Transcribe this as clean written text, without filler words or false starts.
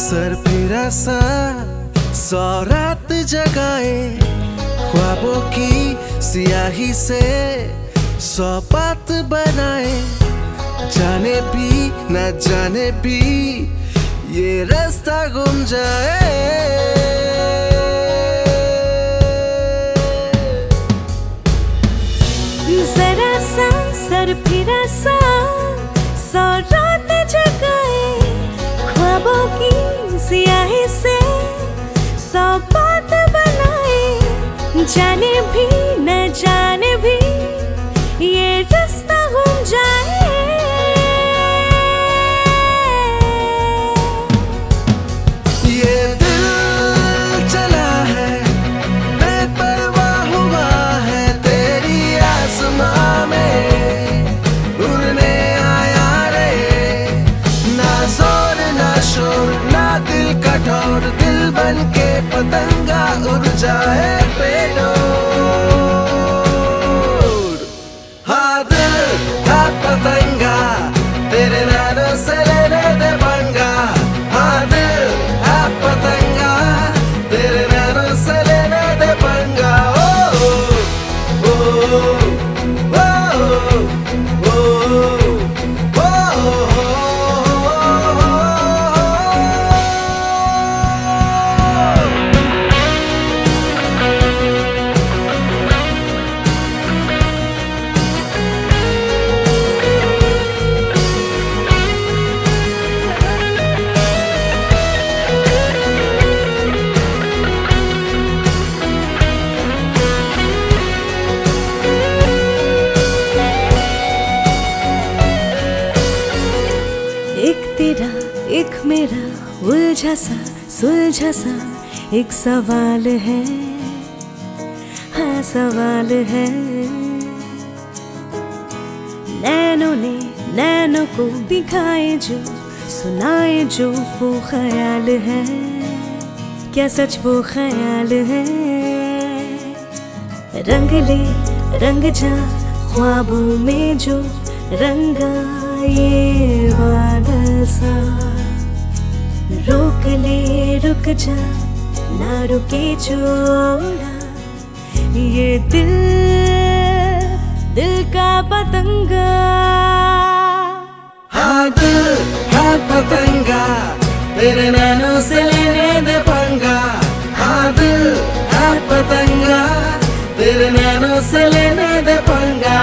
Sir फिरा सा सौ रात जगाए, ख्वाबों की सियाही से सौ बात बनाए। जाने भी न जाने भी ये रास्ता गुम जाए। जरा सा सर फिरा सा सौ रात जगाए, ख्वाबों की सियाही से सौ बात बनाए। जाने भी न जाने भी ये रास्ता गुम जाए। ये दिल चला है बेपरवाह हुआ है, तेरी आसमां में उड़ने आया रे। ना जोर ना शोर ना दिल कठोर, दिल बन के पतंगा उड़ जाए बेडोर। हाँ दिल हाँ पतंगा, तेरे नैनों से लेने दे पंगा। हाँ दिल हाँ पतंगा, तेरे नैनों से लेने दे पंगा। ओ ओ ओ ओ ओ ओ। एक तेरा एक मेरा उलझा सा सुलझा सा एक सवाल है, हाँ सवाल है। नैनों ने नैनों को दिखाए जो सुनाए जो वो ख्याल है, क्या सच वो ख्याल है। रंग ले रंग जा ख्वाबों में जो रंगा ये बादल सा। रोक ले रुक जा ना रुके छोड़ा ये दिल दिल का पतंगा। हाँ दिल हाँ पतंगा, तेरे नैनों से लेने दे पंगा। हाँ दिल हाँ पतंगा, तेरे नैनों से लेने दे पंगा।